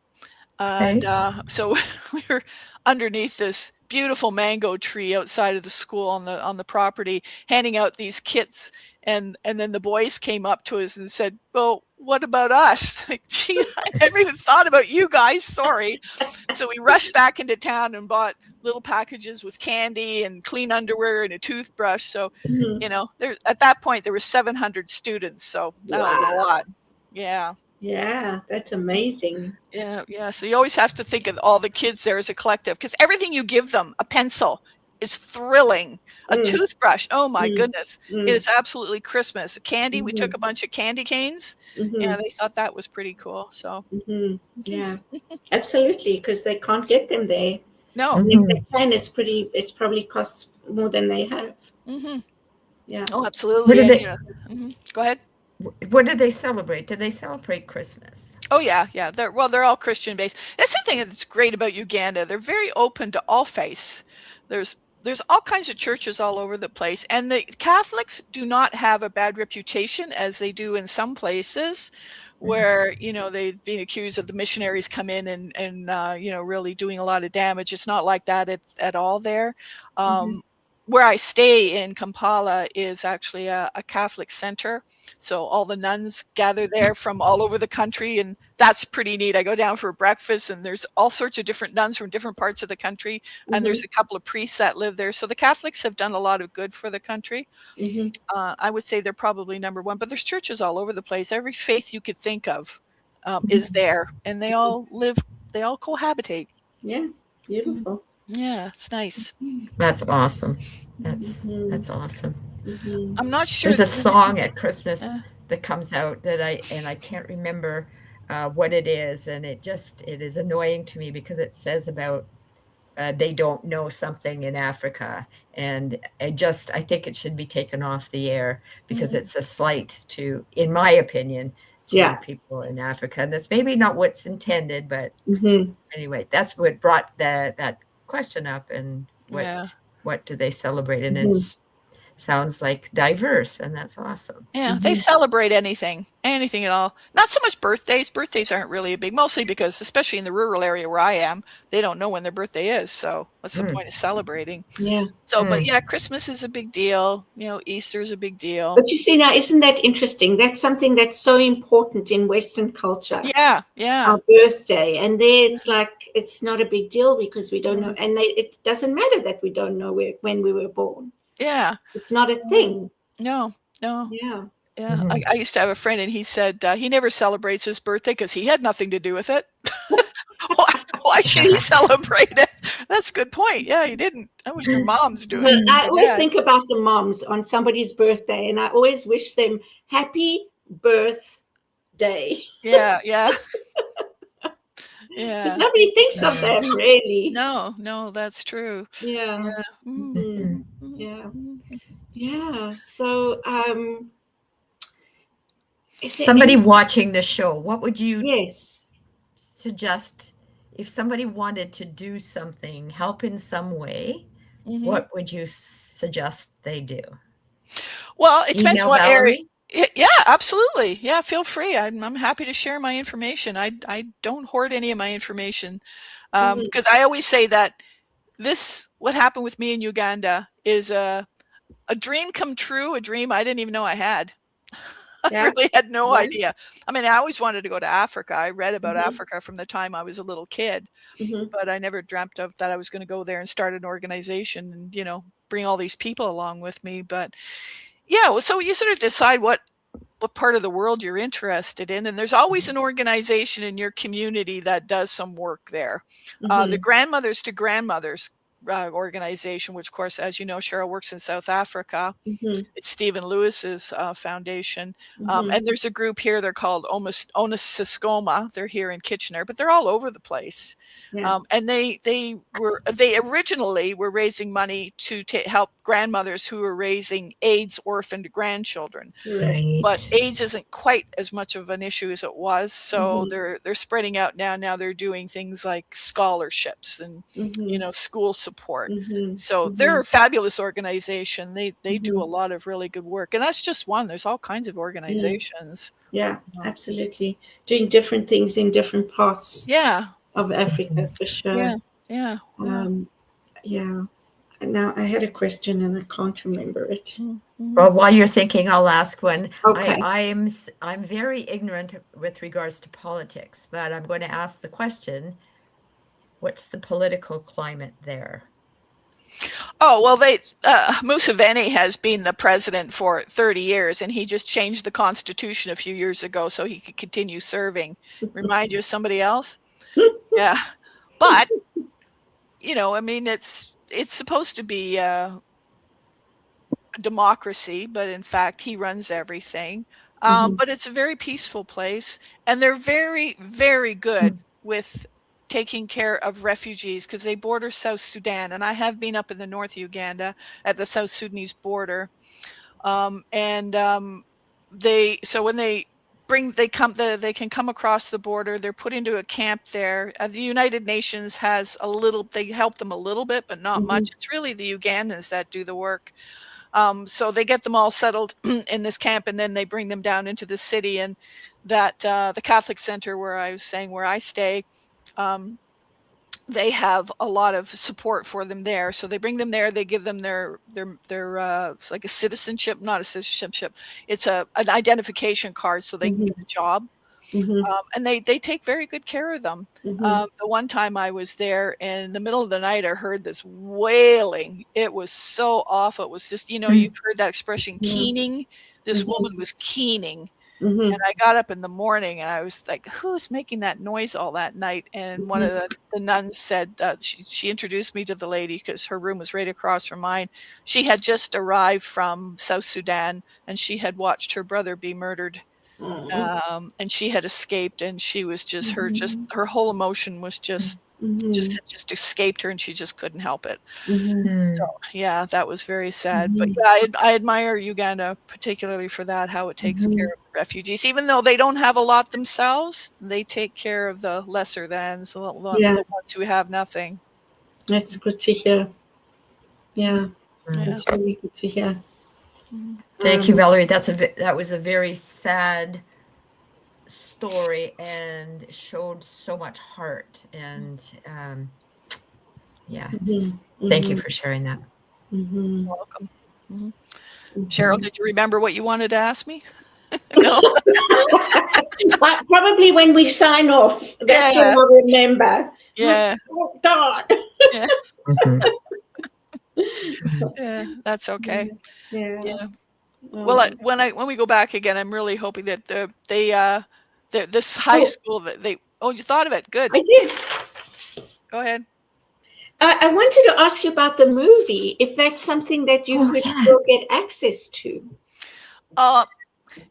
And so we were underneath this beautiful mango tree outside of the school on the property, handing out these kits. And then the boys came up to us and said, "Well, what about us?" Like, gee, I never even thought about you guys. Sorry. So we rushed back into town and bought little packages with candy and clean underwear and a toothbrush. So, there at that point there were 700 students. So that was a lot. Yeah. Yeah, that's amazing. Yeah. So you always have to think of all the kids there as a collective because everything you give them, a pencil is thrilling, a toothbrush, oh my goodness, it is absolutely Christmas. Candy, we took a bunch of candy canes. Yeah, they thought that was pretty cool. So yeah, absolutely, because they can't get them there. No, and if they can, it's probably costs more than they have. Yeah. Oh, absolutely. Go ahead. What did they celebrate? Did they celebrate Christmas? Oh yeah. They're all Christian based. That's the thing that's great about Uganda. They're very open to all faiths. There's all kinds of churches all over the place, and the Catholics do not have a bad reputation as they do in some places where they've been accused of the missionaries come in and really doing a lot of damage. It's not like that at all there. Where I stay in Kampala is actually a Catholic center. So all the nuns gather there from all over the country, and that's pretty neat. I go down for breakfast, and there's all sorts of different nuns from different parts of the country, and there's a couple of priests that live there. So the Catholics have done a lot of good for the country. I would say they're probably number one, but there's churches all over the place. Every faith you could think of is there, and they all cohabitate. Yeah, beautiful. Yeah, it's nice. That's awesome. That's awesome. I'm not sure. There's a song at Christmas that comes out that I can't remember what it is, and it is annoying to me because it says about they don't know something in Africa, and I think it should be taken off the air because it's a slight to, in my opinion, to people in Africa, and that's maybe not what's intended, but anyway, that's what brought that question up. And what do they celebrate? And it sounds like diverse, and that's awesome. Yeah, they celebrate anything at all. Not so much birthdays. Birthdays aren't really big, mostly because, especially in the rural area where I am, they don't know when their birthday is. So what's the point of celebrating? Yeah. So, but yeah, Christmas is a big deal. Easter is a big deal. But you see, now, isn't that interesting? That's something that's so important in Western culture. Yeah. Our birthday. And there it's like, it's not a big deal because we don't know. And it doesn't matter that we don't know when we were born. Yeah. It's not a thing. No. Yeah. Yeah. I used to have a friend, and he said he never celebrates his birthday because he had nothing to do with it. Why should he celebrate it? That's a good point. Yeah, he didn't. That was your mom's doing. Well, I always think about the moms on somebody's birthday, and I always wish them happy birthday. Yeah. Yeah. Because nobody thinks of that, really. No, that's true. Yeah. Yeah. So, is there somebody watching the show, what would you suggest if somebody wanted to do something, help in some way? What would you suggest they do? Well, it depends what area. Yeah, absolutely. Yeah, feel free. I'm happy to share my information. I don't hoard any of my information, Mhm. because I always say that what happened with me in Uganda is a dream come true, a dream I didn't even know I had. I Yeah. really had no Yeah. idea. I mean, I always wanted to go to Africa. I read about Mhm. Africa from the time I was a little kid, Mhm. but I never dreamt of that I was going to go there and start an organization and, bring all these people along with me. But yeah, well, so you sort of decide what part of the world you're interested in, and there's always an organization in your community that does some work there. The Mhm. Grandmothers to Grandmothers organization, which of course, as you know, Cheryl works in South Africa. Mhm. It's Stephen Lewis's foundation. Mhm. And there's a group here, they're called Onasiskoma. They're here in Kitchener, but they're all over the place. Yeah. And they originally were raising money to help grandmothers who were raising AIDS orphaned grandchildren. But Right. AIDS isn't quite as much of an issue as it was, so Mhm. they're spreading out now. Now they're doing things like scholarships and Mhm. school support. Mhm. So they're a Mhm. fabulous organization. They do a Mhm. lot of really good work, and that's just one. There's all kinds of Mm. organizations. Yeah, Uh, absolutely. Doing different things in different parts Yeah, of Africa for yeah, sure. yeah, yeah. Yeah. Now I had a question and I can't remember it. Mm-hmm. Well, while you're thinking, I'll ask one. Okay. I'm very ignorant with regards to politics, but I'm going to ask the question, what's the political climate there? Oh, well, Museveni has been the president for 30 years, and he just changed the constitution a few years ago so he could continue serving. Remind you of somebody else? Yeah. But, I mean, it's supposed to be a democracy, but in fact, he runs everything. Mhm. But it's a very peaceful place, and they're very, very good with taking care of refugees because they border South Sudan. And I have been up in the north of Uganda at the South Sudanese border. And so when they can come across the border. They're put into a camp there. The United Nations they help them a little bit, but not Mhm. much. It's really the Ugandans that do the work. So they get them all settled in this camp, and then they bring them down into the city. And the Catholic center where I was saying where I stay, um, they have a lot of support for them there. So they bring them there. They give them their it's like a citizenship, not a citizenship. It's an identification card so they can get Mhm. a job. Mhm. And they take very good care of them. Mhm. The one time I was there in the middle of the night, I heard this wailing. It was so awful. It was just, you've heard that expression, Mhm. keening. This Mhm. woman was keening. And Mhm. I got up in the morning and I was like, who's making that noise all that night? And one of the nuns said, she introduced me to the lady because her room was right across from mine. She had just arrived from South Sudan and she had watched her brother be murdered, Mhm. and she had escaped, and she was just Mhm. her whole emotion was Mhm. had just escaped her, and she just couldn't help it. Mhm. So yeah, that was very sad. But Mhm. yeah, I admire Uganda particularly for that, how it takes care Mhm. of refugees, even though they don't have a lot themselves. They take care of the lesser thans, Yeah, the ones who have nothing. that's good to hear. Yeah, Yeah. that's really good to hear. Mhm. Thank you, Valerie. That was a very sad story and showed so much heart. And yeah, Mhm. thank you Mhm. for sharing that. Mhm. Welcome. Mhm. Cheryl, Mhm. did you remember what you wanted to ask me? No. Probably when we sign off, that's when Yeah. I'll remember. Yeah. Oh, God. Yeah. Mhm. Yeah. That's okay. Yeah. Yeah. Well, Oh. when we go back again, I'm really hoping that this high Oh, school that they oh, you thought of it. Good. I did. Go ahead. I wanted to ask you about the movie, if that's something that you Oh, could yeah. still get access to. Uh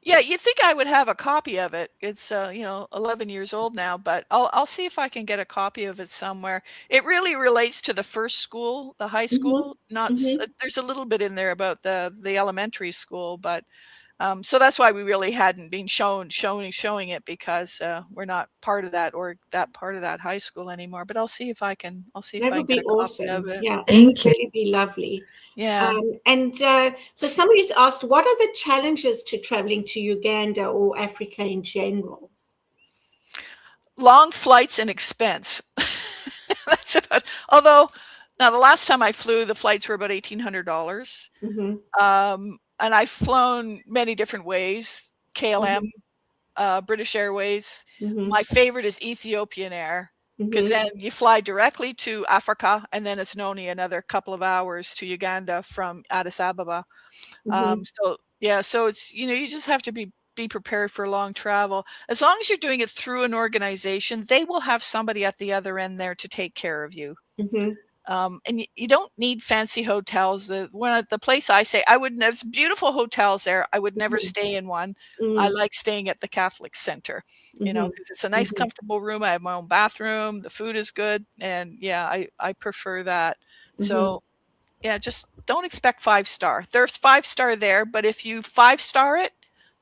yeah, you think I would have a copy of it. It's 11 years old now, but I'll see if I can get a copy of it somewhere. It really relates to the first school, the high Mhm. school. Not Mhm. there's a little bit in there about the elementary school, but So that's why we really hadn't been showing it, because we're not part of that, or that part of that high school anymore. But I'll see if I can That would get be a copy of awesome. it. Yeah, that would Thank you. really be lovely. Yeah. And so somebody's asked, what are the challenges to traveling to Uganda or Africa in general? Long flights and expense. That's about. Although, now the last time I flew, the flights were about $1,800. Mm-hmm. And I've flown many different ways. KLM, British Airways. Mm-hmm. My favorite is Ethiopian Air, because Mm-hmm. then you fly directly to Africa, and then it's only another couple of hours to Uganda from Addis Ababa. Mm-hmm. So yeah, so it's, you just have to be prepared for long travel. As long as you're doing it through an organization, they will have somebody at the other end there to take care of you. Mm-hmm. And you don't need fancy hotels. The place I say, I would, there's beautiful hotels there. I would never stay in one. I like staying at the Catholic Center, because it's a nice, comfortable room. I have my own bathroom. The food is good. And yeah, I prefer that. So yeah, just don't expect 5-star. There's 5-star there, but if you 5-star it,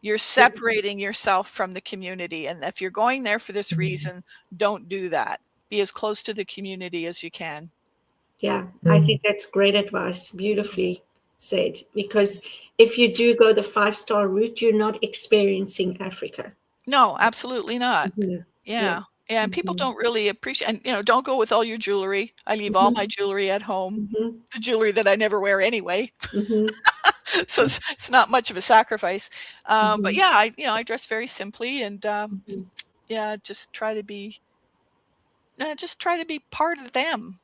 you're separating yourself from the community. And if you're going there for this reason, don't do that. Be as close to the community as you can. Yeah, I think that's great advice. Beautifully said. Because if you do go the 5-star route, you're not experiencing Africa. No, absolutely not. Mhm. Yeah. Yeah, and people don't really appreciate, and don't go with all your jewelry. I leave all my jewelry at home, the jewelry that I never wear anyway. So it's not much of a sacrifice. But yeah, I dress very simply, and yeah, just try to be part of them,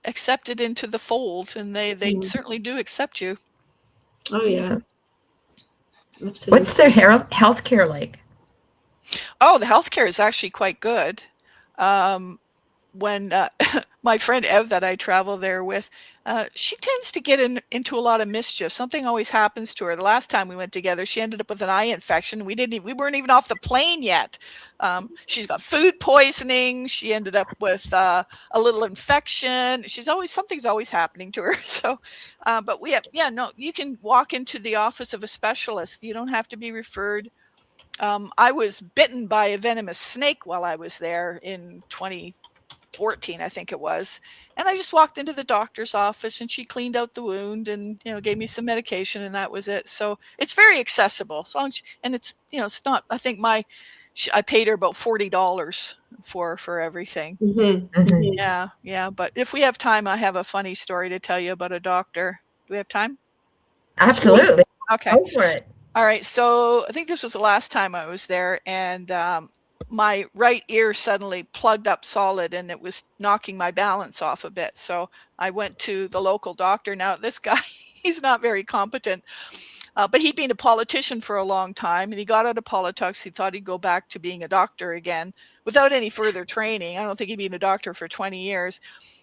accepted into the fold, and they certainly do accept you. Oh yeah, So, absolutely. what's their health care like? Oh, the healthcare is actually quite good. When my friend Ev that I travel there with, she tends to get into a lot of mischief. Something always happens to her. The last time we went together, she ended up with an eye infection. We weren't even off the plane yet. She's got food poisoning. She ended up with a little infection. Something's always happening to her. So, but you can walk into the office of a specialist. You don't have to be referred. I was bitten by a venomous snake while I was there in 2014, I think it was. And I just walked into the doctor's office, and she cleaned out the wound and, gave me some medication, and that was it. So it's very accessible. As long as, and it's, it's not, I think I paid her about $40 for everything. Yeah. But if we have time, I have a funny story to tell you about a doctor. Do we have time? Absolutely. Okay. Go for it. All right. So I think this was the last time I was there, and my right ear suddenly plugged up solid, and it was knocking my balance off a bit. So I went to the local doctor. Now, this guy, he's not very competent, but he'd been a politician for a long time, and he got out of politics. He thought he'd go back to being a doctor again without any further training. I don't think he'd been a doctor for 20 years.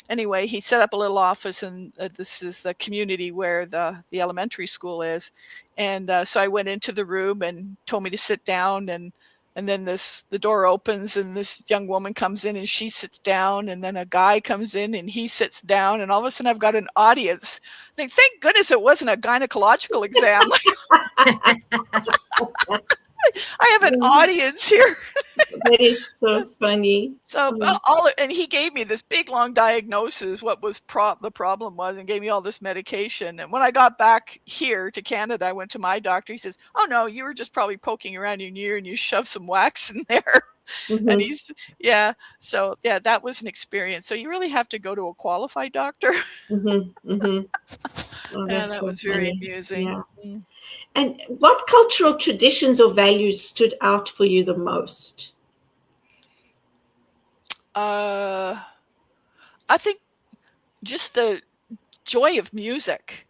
Anyway, he set up a little office, and this is the community where the elementary school is. And so I went into the room, and told me to sit down, and then the door opens, and this young woman comes in, and she sits down, and then a guy comes in, and he sits down, and all of a sudden I've got an audience. I think, thank goodness it wasn't a gynecological exam. I have an audience here. That is so funny. So and he gave me this big long diagnosis, what was the problem was, and gave me all this medication. And when I got back here to Canada, I went to my doctor. He says, "Oh no, you were just probably poking around your ear, and you shoved some wax in there." And so that was an experience. So you really have to go to a qualified doctor. Oh, That so was very funny. amusing. Yeah. And what cultural traditions or values stood out for you the most? I think just the joy of music,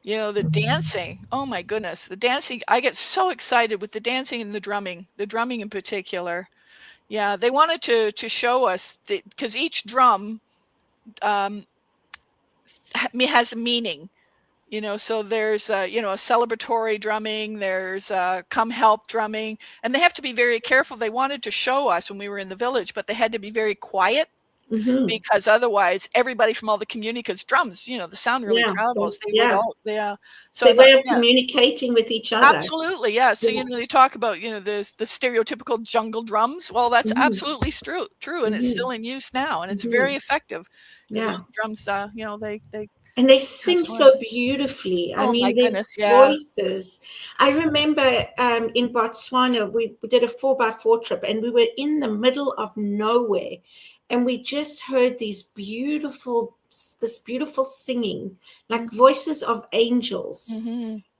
the dancing. Oh my goodness, the dancing. I get so excited with the dancing and the drumming in particular. Yeah, they wanted to show us that, because each drum has a meaning. So there's a celebratory drumming, there's come help drumming, and they have to be very careful. They wanted to show us when we were in the village, but they had to be very quiet. because otherwise everybody from all the community, because drums, the sound really travels. They would all, So it's I a thought, way of communicating with each other. absolutely, yeah. So they talk about the stereotypical jungle drums. Well, that's absolutely true, and it's still in use now, and it's very effective because drums, they and they sing so beautifully. I Oh my mean, their goodness, yeah. voices. I remember in Botswana, we did a 4x4 trip, and we were in the middle of nowhere, and we just heard this beautiful singing, like voices of angels.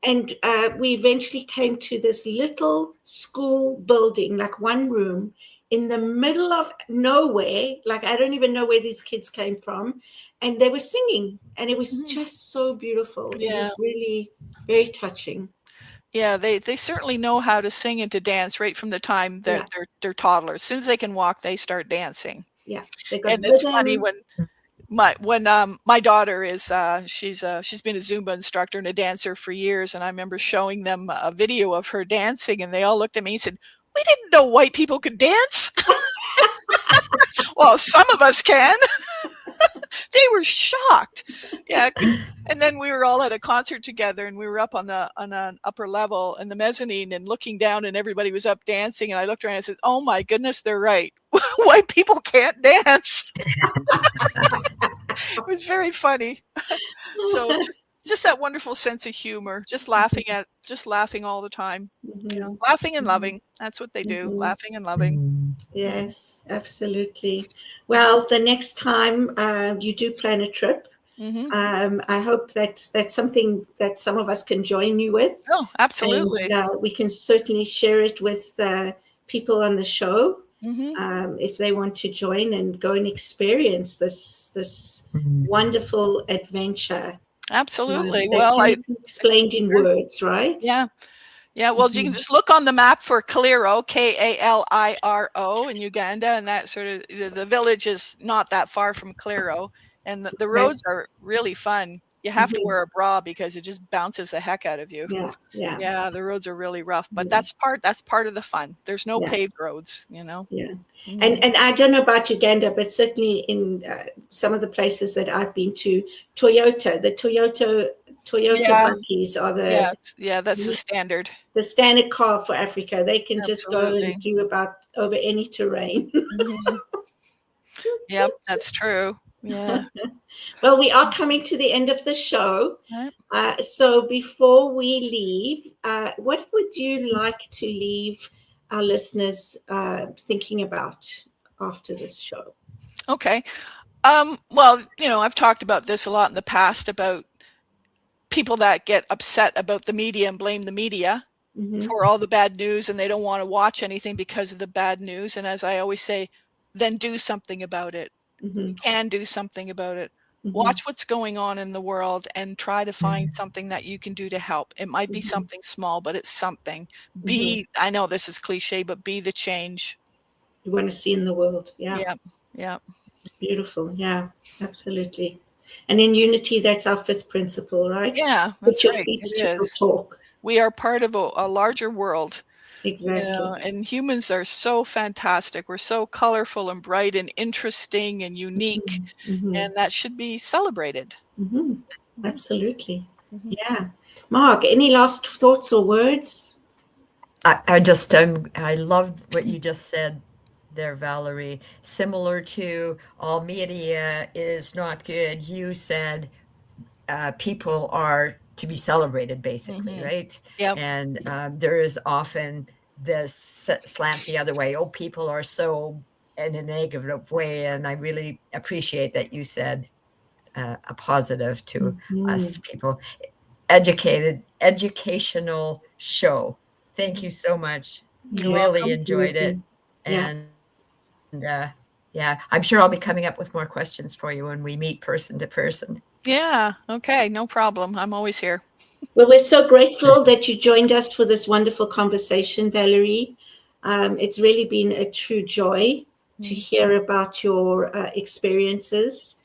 And we eventually came to this little school building, like one room in the middle of nowhere. Like, I don't even know where these kids came from. And they were singing, and it was just so beautiful. It was really very touching. Yeah, they certainly know how to sing and to dance right from the time that they're toddlers. As soon as they can walk, they start dancing. Yeah, they got And it's rhythm. funny when my daughter is she's been a Zumba instructor and a dancer for years, and I remember showing them a video of her dancing, and they all looked at me and said, "We didn't know white people could dance." Well, some of us can. They were shocked. Yeah, and then we were all at a concert together, and we were up on an upper level in the mezzanine and looking down, and everybody was up dancing, and I looked around and said, "Oh my goodness, they're right. White people can't dance." It was very funny. So just that wonderful sense of humor, just laughing all the time. Laughing and loving. That's what they do. Laughing and loving. Yes, absolutely. Well, the next time you do plan a trip, I hope that that's something that some of us can join you with. Oh, absolutely. And we can certainly share it with people on the show if they want to join and go and experience this wonderful adventure. Absolutely. Well, I explained in words, right? Yeah. Yeah, well, you can just look on the map for Kaliro, Kaliro in Uganda, and that sort of the village is not that far from Kaliro, and the roads are really fun. You have to wear a bra because it just bounces the heck out of you. Yeah, the roads are really rough, but that's part of the fun. There's no paved roads, Yeah. And I don't know about Uganda, but certainly in some of the places that I've been to, the Toyota buggies are that's the standard. The standard car for Africa. They can just go and do about over any terrain. Yep, that's true. Yeah. Well, we are coming to the end of the show. So before we leave, what would you like to leave our listeners thinking about after this show? Okay. Well, I've talked about this a lot in the past about people that get upset about the media and blame the media for all the bad news, and they don't want to watch anything because of the bad news. And as I always say, then do something about it. You can do something about it. Watch what's going on in the world and try to find something that you can do to help. It might be something small, but it's something. I know this is cliche, but be the change you want to see in the world. Yeah. Beautiful. Yeah, absolutely. And in unity, that's our fifth principle, right? Yeah, that's right. It is. Talk. We are part of a larger world. Exactly. And humans are so fantastic. We're so colorful and bright and interesting and unique, and that should be celebrated. Absolutely. Yeah. Mark, any last thoughts or words? I love what you just said there, Valerie. Similar to all media is not good. You said people are to be celebrated, basically, right? Yep. And there is often this slant the other way. Oh, people are so in a negative way. And I really appreciate that you said a positive to us people. Educational show. Thank you so much. Really enjoyed it. And I'm sure I'll be coming up with more questions for you when we meet person to person. Yeah. Okay. No problem. I'm always here. Well, we're so grateful that you joined us for this wonderful conversation, Valerie. It's really been a true joy to hear about your experiences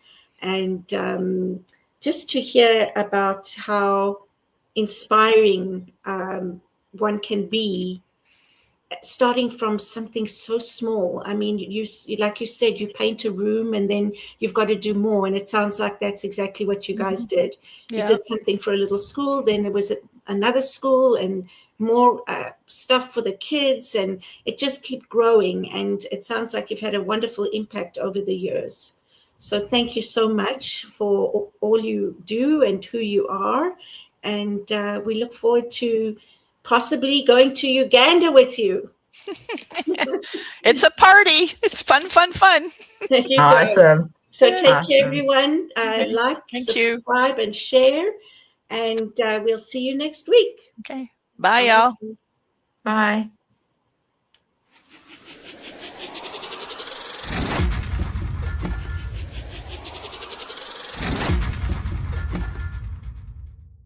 and just to hear about how inspiring one can be starting from something so small. I mean, you like you said, you paint a room and then you've got to do more. And it sounds like that's exactly what you guys did. You Yeah. did something for a little school, then there was another school and more stuff for the kids, and it just kept growing. And it sounds like you've had a wonderful impact over the years. So thank you so much for all you do and who you are. And we look forward to possibly going to Uganda with you. It's a party. It's fun, fun, fun. There you go. Awesome. So take care, Awesome. everyone. Like, Thank you. subscribe, and share. And we'll see you next week. Okay. Bye, y'all. Bye.